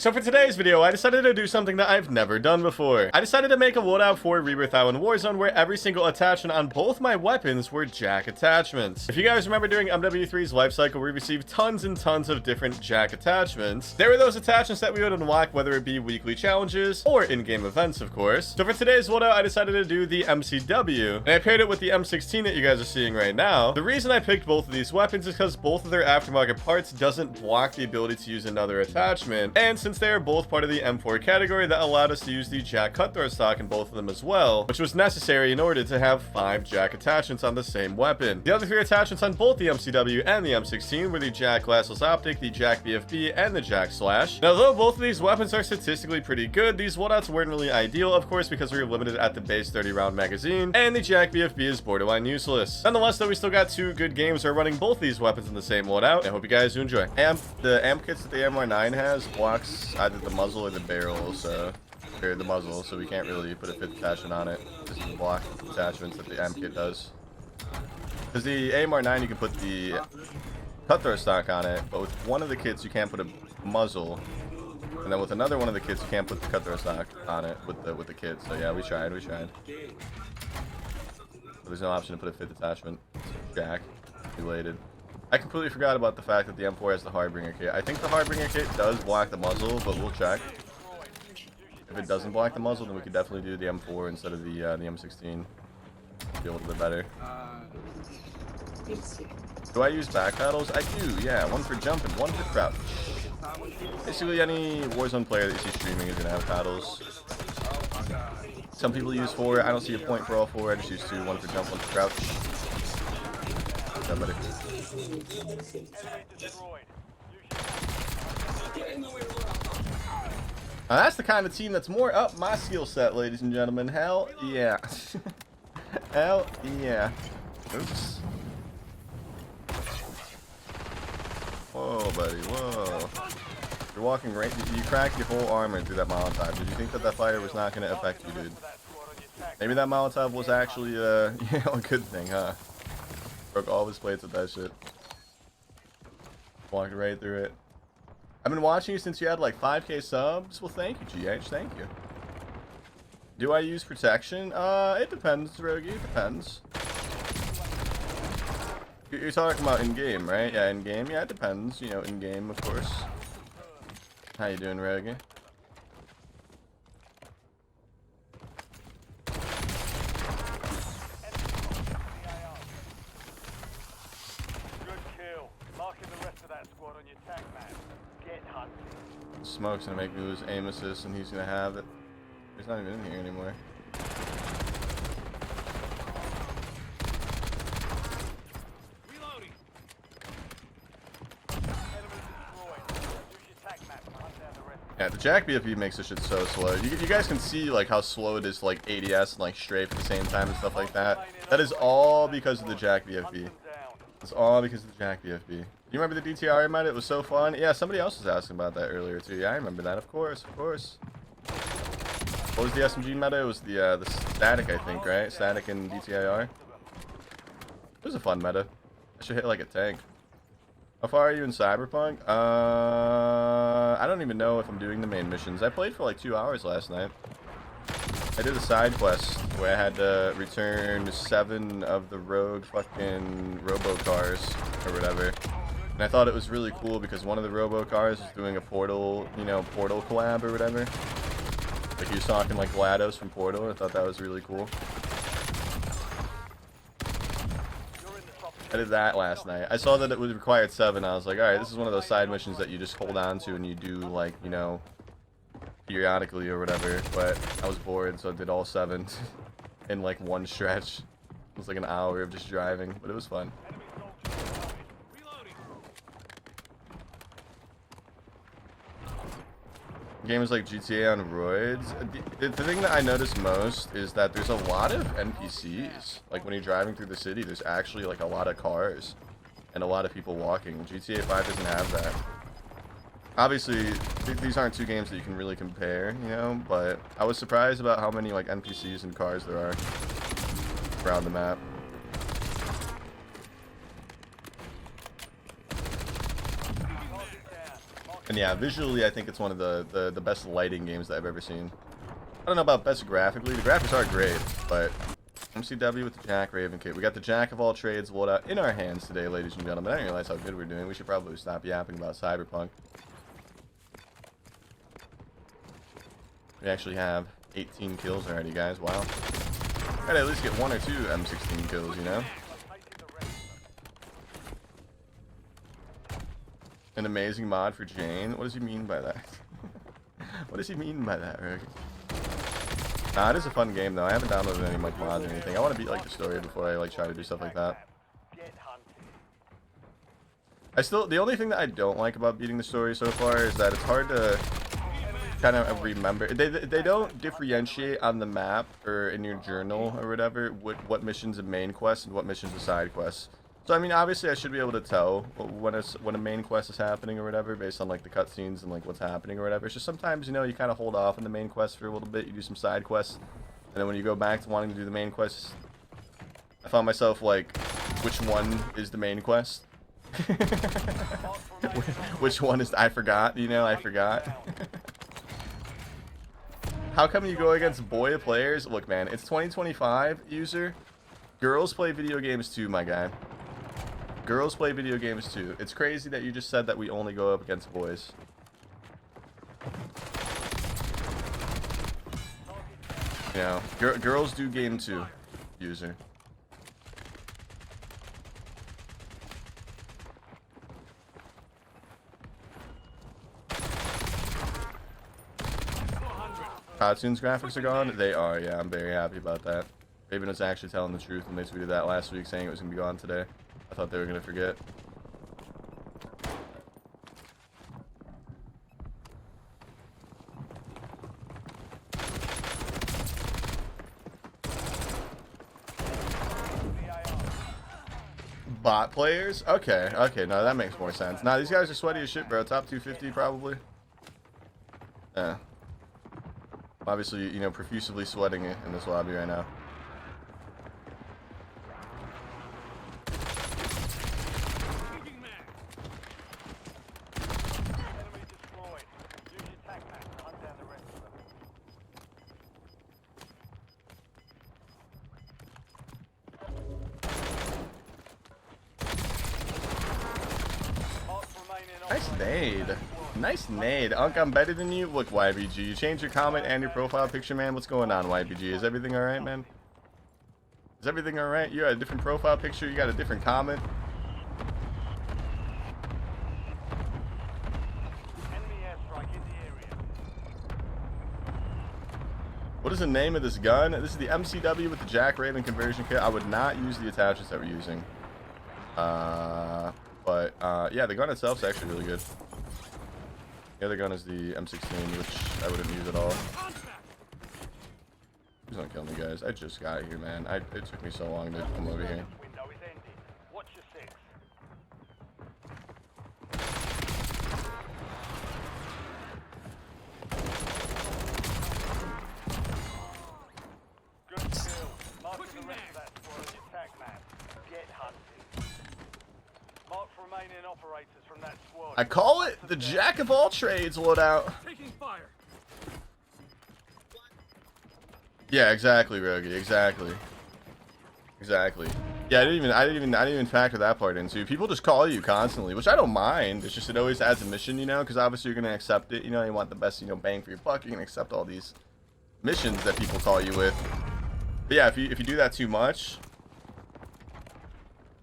So for today's video, I decided to do something that I've never done before. I decided to make a loadout for Rebirth Island Warzone where every single attachment on both my weapons were JAK attachments. If you guys remember during MW3's life cycle, we received tons and tons of different JAK attachments. There were those attachments that we would unlock, whether it be weekly challenges or in-game events, of course. So for today's loadout, I decided to do the MCW, and I paired it with the M16 that you guys are seeing right now. The reason I picked both of these weapons is because both of their aftermarket parts doesn't block the ability to use another attachment, and since they are both part of the M4 category, that allowed us to use the JAK cutthroat stock in both of them as well, which was necessary in order to have 5 JAK attachments on the same weapon. The other 3 attachments on both the MCW and the M16 were the JAK glassless optic, the JAK BFB, and the JAK slash. Now, though both of these weapons are statistically pretty good, these loadouts weren't really ideal, of course, because we were limited at the base 30-round magazine, and the JAK BFB is borderline useless. Nonetheless, though, we still got 2 good games where running both these weapons in the same loadout. I hope you guys do enjoy. The amp kits that the MR9 has blocks either the muzzle or the barrel, so or the muzzle, so we can't really put a 5th attachment on it. This is the block attachments that the amp kit does. Because the AMR9 you can put the cutthroat stock on it, but with one of the kits you can't put a muzzle, and then with another one of the kits you can't put the cutthroat stock on it with the kit. So yeah, we tried. But there's no option to put a 5th attachment. JAK related. I completely forgot about the fact that the M4 has the Hardbringer kit. I think the Hardbringer kit does block the muzzle, but we'll check. If it doesn't block the muzzle, then we could definitely do the M4 instead of the M16. Be a little bit better. Do I use back paddles? I do, yeah. One for jump and one for crouch. Basically, any Warzone player that you see streaming is going to have paddles. Some people use 4. I don't see a point for all 4. I just use 2. One for jump, one for crouch. Somebody. Now that's the kind of team that's more up my skill set, ladies and gentlemen. Hell yeah. Hell yeah. Oops. Whoa, buddy. Whoa. You're walking right. You cracked your whole armor through that Molotov. Did you think that fire was not going to affect you, dude? Maybe that Molotov was actually a good thing, huh? Broke all of his plates with that shit. Walked right through it. I've been watching you since you had like 5k subs. Well, thank you, GH. Thank you. Do I use protection? It depends, Rogi. It depends. You're talking about in-game, right? Yeah, in-game. Yeah, it depends. You know, in-game, of course. How you doing, Rogi? Smoke's gonna make me lose aim assist, and he's gonna have it. He's not even in here anymore. Yeah, the JAK BFB makes this shit so slow. You guys can see like how slow it is to like ADS and like Strahfe at the same time and stuff like that. That is all because of the JAK BFB. It's all because of the JAK BFB. You remember the DTR meta? It was so fun. Yeah, somebody else was asking about that earlier too. Yeah, I remember that. Of course, of course. What was the SMG meta? It was the static, I think, right? Static and DTIR. It was a fun meta. I should hit like a tank. How far are you in Cyberpunk? I don't even know if I'm doing the main missions. I played for like 2 hours last night. I did a side quest where I had to return 7 of the rogue fucking robo-cars or whatever. And I thought it was really cool because one of the robo-cars was doing a Portal, you know, Portal collab or whatever. Like he was talking like GLaDOS from Portal. I thought that was really cool. I did that last night. I saw that it was required 7. I was like, alright, this is one of those side missions that you just hold on to and you do like, you know, periodically or whatever. But I was bored, so I did all 7 in like one stretch. It was like an hour of just driving, but it was fun. Games like GTA on roids. The thing that I noticed most is that there's a lot of NPCs. Like when you're driving through the city, there's actually like a lot of cars and a lot of people walking. GTA 5 doesn't have that. Obviously, these aren't 2 games that you can really compare, you know, but I was surprised about how many like NPCs and cars there are around the map. And yeah, visually, I think it's one of the best lighting games that I've ever seen. I don't know about best graphically. The graphics are great, but MCW with the Jack Raven kit. We got the Jack of all trades loadout in our hands today, ladies and gentlemen. I didn't realize how good we're doing. We should probably stop yapping about Cyberpunk. We actually have 18 kills already, guys. Wow. Gotta at least get 1 or 2 M16 kills, you know? An amazing mod for Jane. What does he mean by that? What does he mean by that, Rick? Nah, it is a fun game though. I haven't downloaded any like mods or anything. I want to beat like the story before I like try to do stuff like that. The only thing that I don't like about beating the story so far is that it's hard to kind of remember. They don't differentiate on the map or in your journal or whatever what missions are main quests and what missions are side quests. So I mean, obviously I should be able to tell when a main quest is happening or whatever based on like the cutscenes and like what's happening or whatever. It's just sometimes, you know, you kind of hold off on the main quest for a little bit. You do some side quests, and then when you go back to wanting to do the main quests, I found myself like, which one is the main quest? Which one is? I forgot. You know, I forgot. How come you go against Booya players? Look, man, it's 2025, user. Girls play video games too, my guy. Girls play video games too. It's crazy that you just said that we only go up against boys. You know, girls do game too, user. Cartoon's graphics are gone? They are, yeah, I'm very happy about that. Raven was actually telling the truth when they tweeted that last week saying it was going to be gone today. I thought they were going to forget. Bot players? Okay, okay, no, that makes more sense. Nah, these guys are sweaty as shit, bro. Top 250 probably. Yeah. Obviously, you know, profusely sweating in this lobby right now. Nice nade. Nice nade. Unk, I'm better than you. Look, YBG, you changed your comment and your profile picture, man. What's going on, YBG? Is everything alright, man? Is everything alright? You got a different profile picture. You got a different comment. What is the name of this gun? This is the MCW with the Jack Raven conversion kit. I would not use the attachments that we're using. Yeah, the gun itself is actually really good. The other gun is the M16, which I wouldn't use at all. Please don't kill me, guys. I just got here, man. It took me so long to come over here. I call it the Jack of all trades loadout. Yeah, exactly, Rogi. Exactly. Exactly. Yeah, I didn't even factor that part in. So people just call you constantly, which I don't mind. It's just it always adds a mission, you know, because obviously you're gonna accept it. You know, you want the best, you know, bang for your buck. You can accept all these missions that people call you with. But yeah, if you do that too much,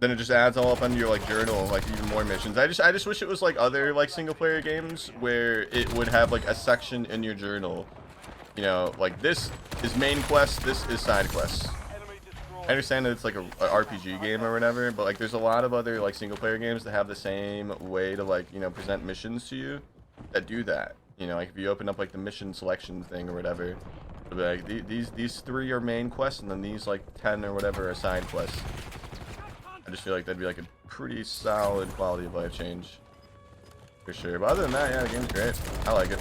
then it just adds all up under your like journal, like even more missions. I just wish it was like other like single player games where it would have like a section in your journal, you know, like this is main quest, this is side quests. I understand that it's like a RPG game or whatever, but like there's a lot of other like single player games that have the same way to like, you know, present missions to you that do that. You know, like if you open up like the mission selection thing or whatever, it'll be like these 3 are main quests and then these like 10 or whatever are side quests. I just feel like that'd be like a pretty solid quality of life change for sure. But other than that, yeah, the game's great. I like it.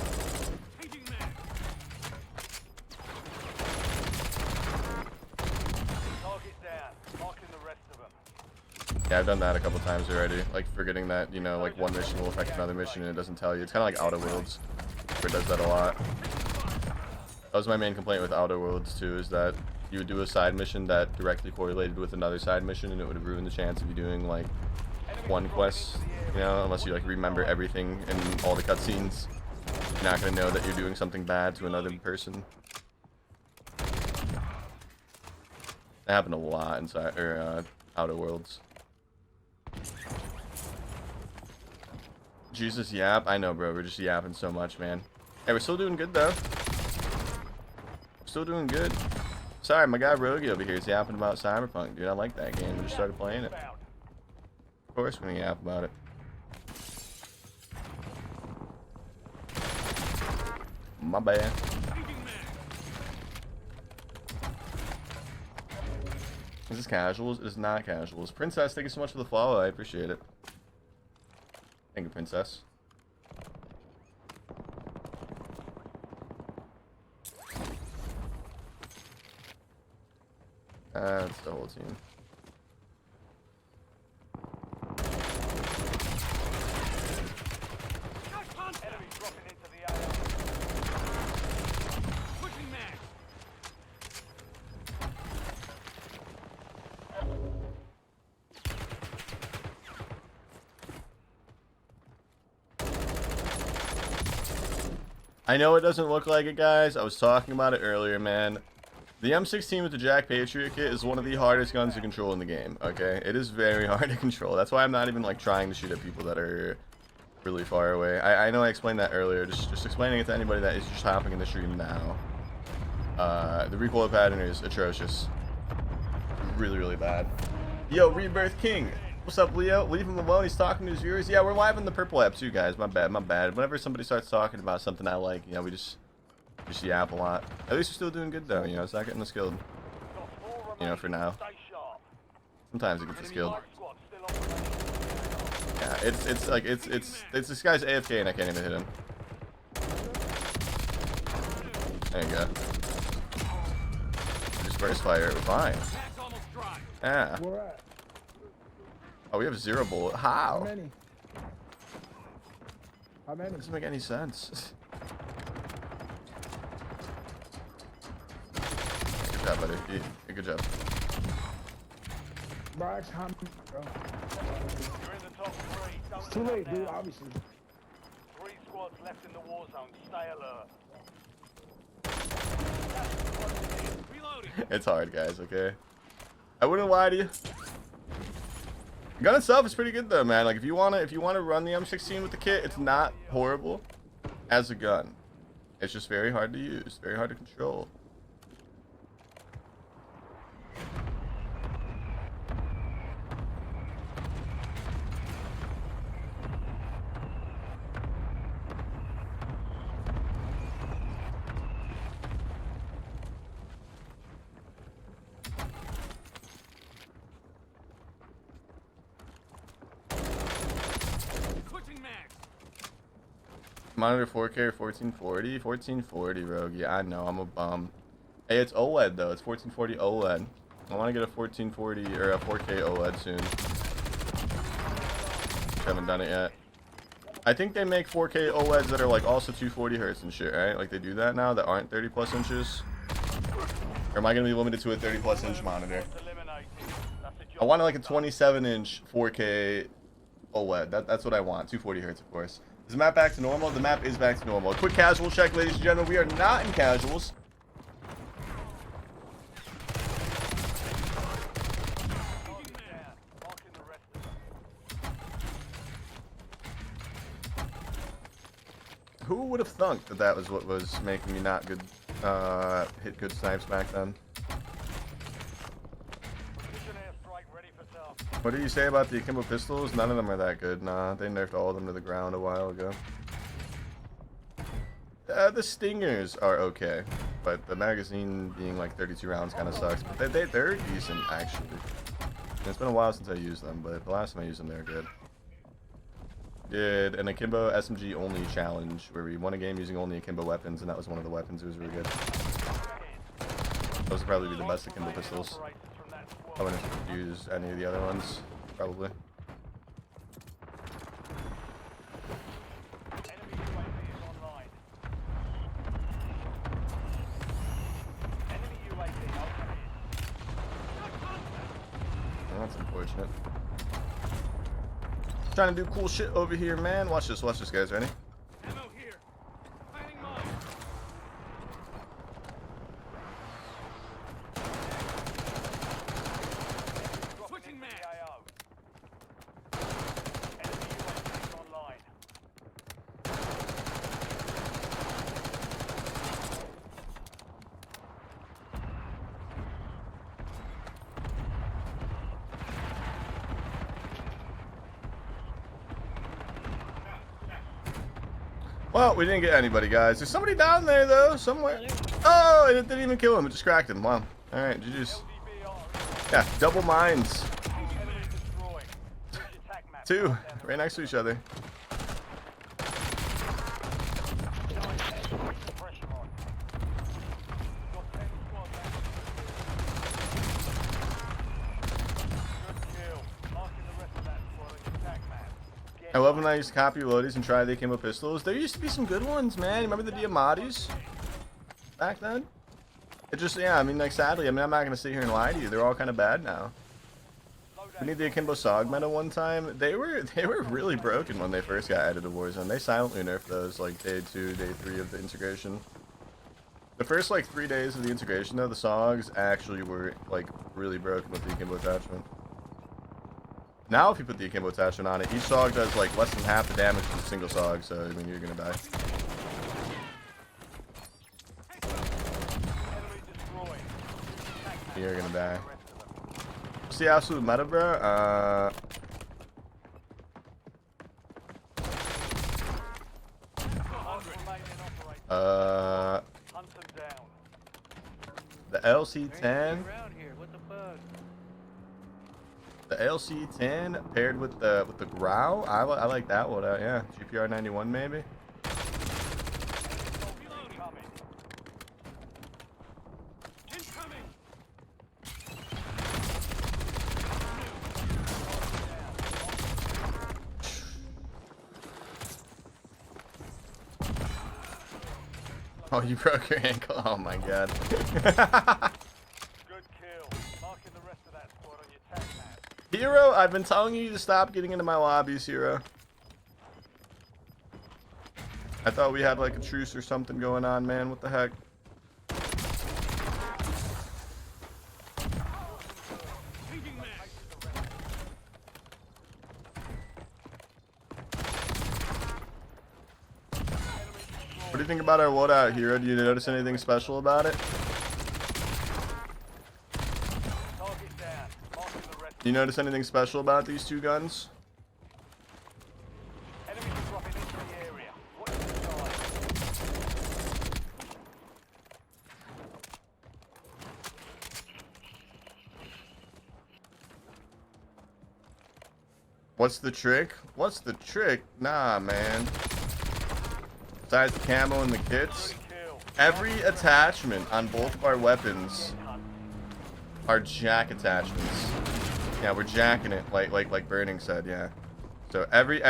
Yeah, I've done that a couple times already. Like forgetting that, you know, like one mission will affect another mission and it doesn't tell you. It's kind of like Outer Worlds, where it does that a lot. That was my main complaint with Outer Worlds too, is that you would do a side mission that directly correlated with another side mission, and it would ruin the chance of you doing like one quest, you know, unless you like remember everything in all the cutscenes. You're not gonna know that you're doing something bad to another person. That happened a lot inside Outer Worlds. Jesus, yap. I know, bro. We're just yapping so much, man. Hey, we're still doing good though. Still doing good. Sorry, my guy Rogi over here is yapping about Cyberpunk, dude. I like that game. We just started playing it. Of course, we're gonna yap about it. My bad. Is this casuals? It is not casuals. Princess, thank you so much for the follow. I appreciate it. Thank you, Princess. That's the whole team. I know it doesn't look like it, guys. I was talking about it earlier, man. The M16 with the JAK Patriot kit is one of the hardest guns to control in the game, okay? It is very hard to control. That's why I'm not even, like, trying to shoot at people that are really far away. I know I explained that earlier. Just explaining it to anybody that is just hopping in the stream now. The recoil pattern is atrocious. Really, really bad. Yo, Rebirth King. What's up, Leo? Leave him alone. He's talking to his viewers. Yeah, we're live in the Purple app too, guys. My bad, my bad. Whenever somebody starts talking about something I like, you know, we just yap a lot. At least we're still doing good though, you know. It's not getting us killed, you know, for now. Sometimes it gets us killed. Yeah, it's like it's this guy's AFK and I can't even hit him. There you go. Just burst fire. We're fine. Yeah. Oh, we have 0 bullet. How? How many? How many? Doesn't make any sense. Good job, buddy. Yeah, good job. Bryce, how many? Bro. You're in the top 3. It's too late, dude, obviously. 3 squads left in the war zone. Stay alert. Reloading. It's hard, guys, okay? I wouldn't lie to you. The gun itself is pretty good though, man. Like if you wanna run the M16 with the kit, it's not horrible as a gun. It's just very hard to use, very hard to control. Monitor 4K or 1440? 1440, Rogue. Yeah, I know. I'm a bum. Hey, it's OLED, though. It's 1440 OLED. I want to get a 1440 or a 4K OLED soon. Haven't done it yet. I think they make 4K OLEDs that are, like, also 240 hertz and shit, right? Like, they do that now that aren't 30+ inches? Or am I going to be limited to a 30+ inch monitor? I want, like, a 27-inch 4K OLED. That's what I want. 240 hertz, of course. Is the map back to normal? The map is back to normal. A quick casual check, ladies and gentlemen. We are not in casuals. Who would have thunk that that was what was making me not good, hit good snipes back then? What did you say about the Akimbo pistols? None of them are that good. Nah, they nerfed all of them to the ground a while ago. The Stingers are okay, but the magazine being like 32 rounds kind of sucks. But they're decent, actually. And it's been a while since I used them, but the last time I used them, they were good. Did an Akimbo SMG only challenge where we won a game using only Akimbo weapons, and that was one of the weapons. It was really good. Those would probably be the best Akimbo pistols. I wouldn't use any of the other ones. probably. Enemy UAV is online. Enemy UAV overhead. Oh, that's unfortunate. Trying to do cool shit over here, man. Watch this, guys. Ready? Ammo here. Planting mine. Switching mag. Enemy UAV is online. Well, we didn't get anybody, guys. There's somebody down there, though, somewhere. Oh, it didn't even kill him. It just cracked him. Wow. All right, GG's. Yeah, double mines. Enemy destroyed. Use your tac map. Two, right next to each other. Pressure on. Got 10 squad left. Good kill. Marking the rest of that squad on your tac map. I love when I used to copy loadies and try the Akimbo pistols. There used to be some good ones, man. Remember the Diamadis back then? It just, yeah, I mean, like, sadly, I mean, I'm not going to sit here and lie to you. They're all kind of bad now. We need the Akimbo Swagg meta one time. They were really broken when they first got added to Warzone. They silently nerfed those, like, day 2, day 3 of the integration. The first, like, 3 days of the integration, though, the Swags actually were, like, really broken with the Akimbo attachment. Now, if you put the Akimbo attachment on it, each Swagg does, like, less than half the damage to a single Swagg, so, I mean, you're gonna die. You're gonna die. What's the absolute meta, bro? The LC10. The LC10 paired with the Grow. I like that one. Yeah, GPR 91 maybe. Oh, you broke your ankle. Oh my god. Good kill. Marking the rest of that squad on your tac map. Hero, I've been telling you to stop getting into my lobbies, Hero. I thought we had like a truce or something going on, man. What the heck? What do you think about our loadout, Hero? Do you notice anything special about it? Target down. Marking the rest. Do you notice anything special about these two guns? Enemies are dropping into the area. What is the size? What's the trick? What's the trick? Nah, man. Besides the camo and the kits, every attachment on both of our weapons are jack attachments. Yeah, we're jacking it, like Burning said, yeah. So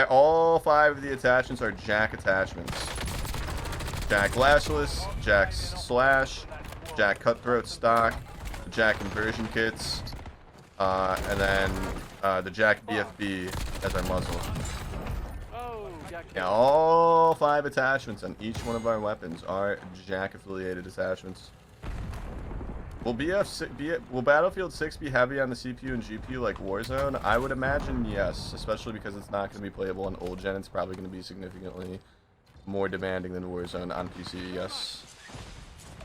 all 5 of the attachments are jack attachments. Jack lashless, jack slash, jack cutthroat stock, jack conversion kits, and then the jack BFB as our muzzle. Yeah, all 5 attachments on each one of our weapons are jack affiliated attachments. Will Battlefield 6 be heavy on the CPU and GPU like Warzone? I would imagine yes, especially because it's not going to be playable on old gen. It's probably going to be significantly more demanding than Warzone on PC, yes.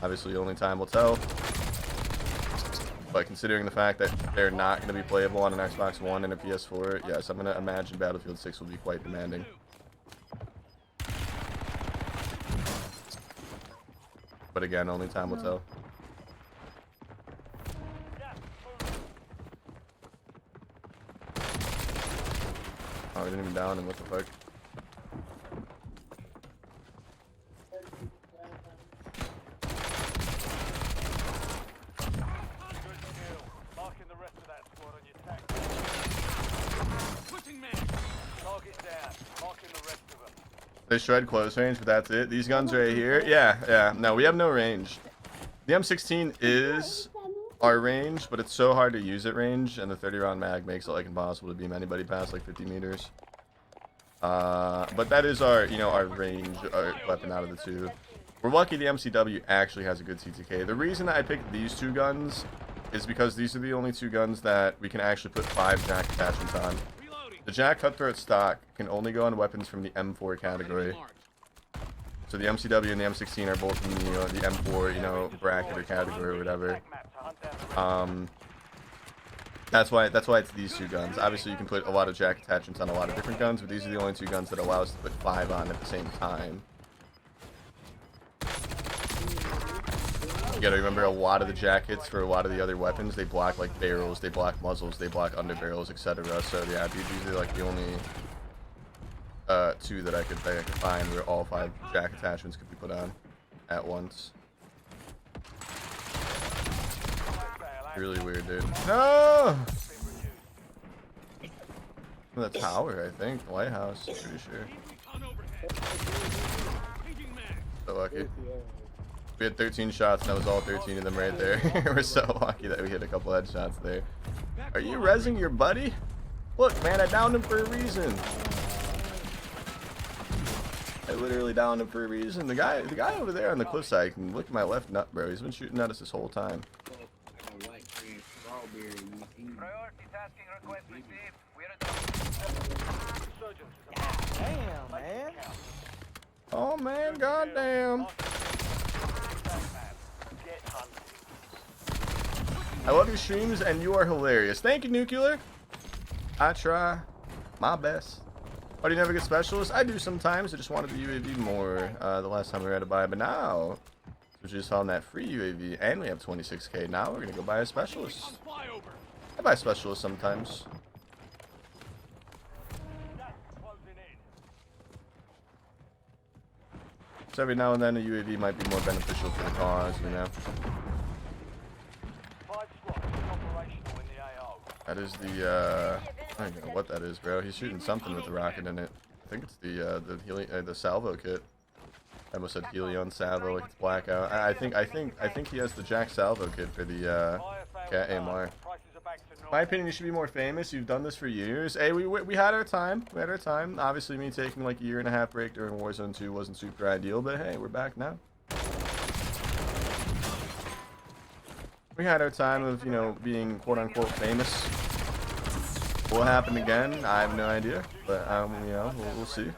Obviously, only time will tell. But considering the fact that they're not going to be playable on an Xbox One and a PS4, yes, I'm going to imagine Battlefield 6 will be quite demanding. But again, only time will tell. Oh, we didn't even down him. What the fuck? Good kill. Marking the rest of that squad on your tac. They shred close range, but that's it. These guns right here, yeah. No, we have no range. The M16 is our range, but it's so hard to use at range, and the 30-round mag makes it like impossible to beam anybody past like 50 meters. But that is our, you know, our range weapon out of the two. We're lucky the MCW actually has a good Tctekk. The reason I picked these two guns is because these are the only two guns that we can actually put 5 JAK attachments on. The JAK Cutthroat stock can only go on weapons from the M4 category. So the MCW and the M16 are both in the M4, you know, bracket or category or whatever. That's why it's these two guns. Obviously, you can put a lot of JAK attachments on a lot of different guns, but these are the only two guns that allow us to put 5 on at the same time. You gotta remember, a lot of the JAK hits for a lot of the other weapons, they block like barrels, they block muzzles, they block underbarrels, etc. So yeah, these are like the only two that I could find where all 5 JAK attachments could be put on at once. Really weird, dude. No! The tower, I think. The lighthouse, pretty sure. So lucky. We had 13 shots, and that was all 13 of them right there. We're so lucky that we hit a couple headshots there. Are you rezzing your buddy? Look, man, I downed him for a reason. I literally downed him for a reason. The guy over there on the cliffside can look at my left nut, bro. He's been shooting at us this whole time. Priority tasking request received. We're Damn, man. Oh man, goddamn. I love your streams and you are hilarious. Thank you, Nuclear. I try my best. Oh, do you never get specialists? I do sometimes. I just wanted the UAV more the last time we had to buy, but now we're just on that free UAV and we have 26k. Now we're gonna go buy a specialist. I buy specialists sometimes. So every now and then a UAV might be more beneficial for the cause, you know. That is the I don't know what that is, bro. He's shooting something with the rocket in it. I think it's the salvo kit. I almost said Helion salvo, like it's blackout. I think he has the JAK salvo kit for the Cat AMR. In my opinion, you should be more famous. You've done this for years. Hey, we had our time. We had our time. Obviously, me taking like a 1.5 break during Warzone 2 wasn't super ideal, but hey, we're back now. We had our time of, you know, being quote-unquote famous. Will happen again? I have no idea, but you know, we'll see.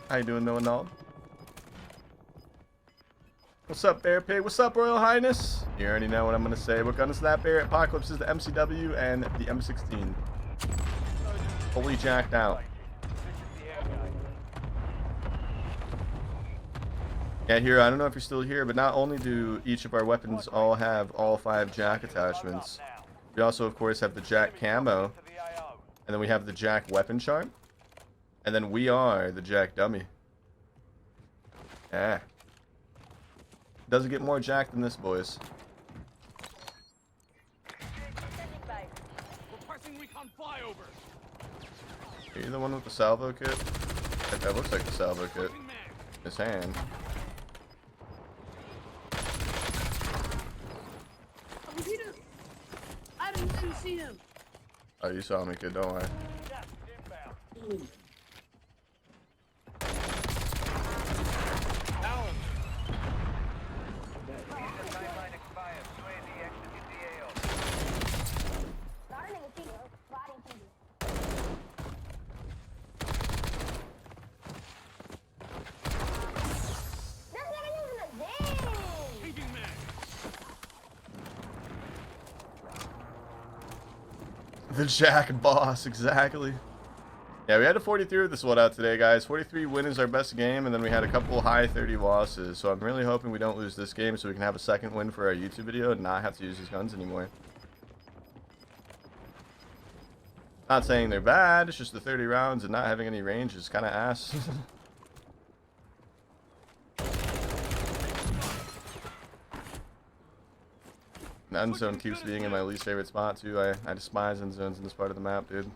How you doing, Noah? What's up, Bearpig? What's up, Royal Highness? You already know what I'm gonna say. What gun is that, Bear? Apocalypse is the MCW and the M16. Fully jacked out. Yeah, here, I don't know if you're still here, but not only do each of our weapons all have all 5 JAK attachments, we also, of course, have the JAK camo, and then we have the JAK weapon chart, and then we are the JAK dummy. Yeah. Doesn't get more JAK than this, boys. Are you the one with the salvo kit? That looks like the salvo kit. His hand. I didn't see him. Oh, you saw me, kid. Don't worry. The JAK boss, exactly. Yeah, we had a 43 with this loadout today, guys. 43 win is our best game, and then we had a couple high 30 losses. So I'm really hoping we don't lose this game so we can have a second win for our YouTube video and not have to use these guns anymore. Not saying they're bad, it's just the 30 rounds and not having any range is kind of ass. The end zone keeps being in my least favorite spot too. I despise end zones in this part of the map, dude. They're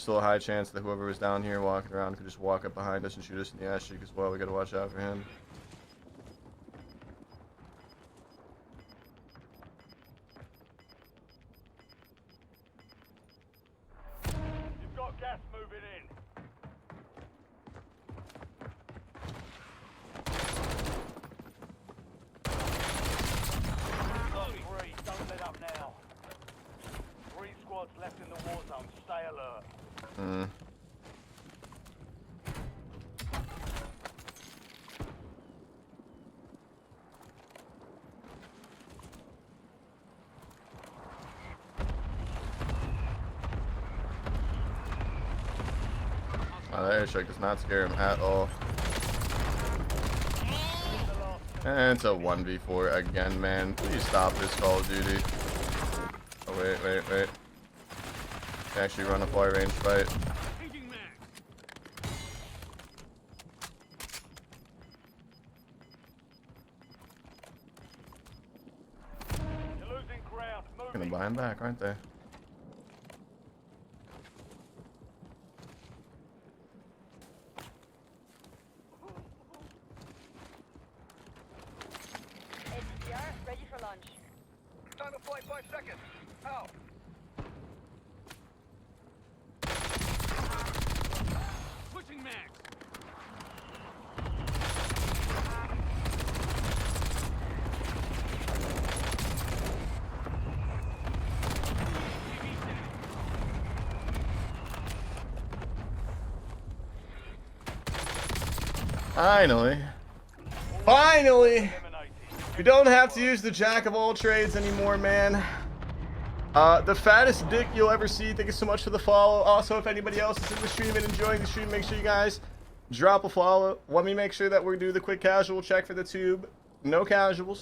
Still a high chance that whoever was down here walking around could just walk up behind us and shoot us in the ass cheek as well. We gotta watch out for him. You've got gas moving in. Three, don't let up now. 3 squads left in the war zone. Stay alert. Oh, that airstrike does not scare him at all. And it's a 1v4 again, man. Please stop this Call of Duty. Oh, wait. Actually run a far range fight. You're losing ground. Gonna Moving. buy him back, aren't they? Ready for lunch. Time to flight 5 seconds. Out. Switching max. Finally! We don't have to use the jack of all trades anymore, man. The fattest dick you'll ever see. Thank you so much for the follow. Also, if anybody else is in the stream and enjoying the stream, make sure you guys drop a follow. Let me make sure that we do the quick casual check for the tube. No casuals.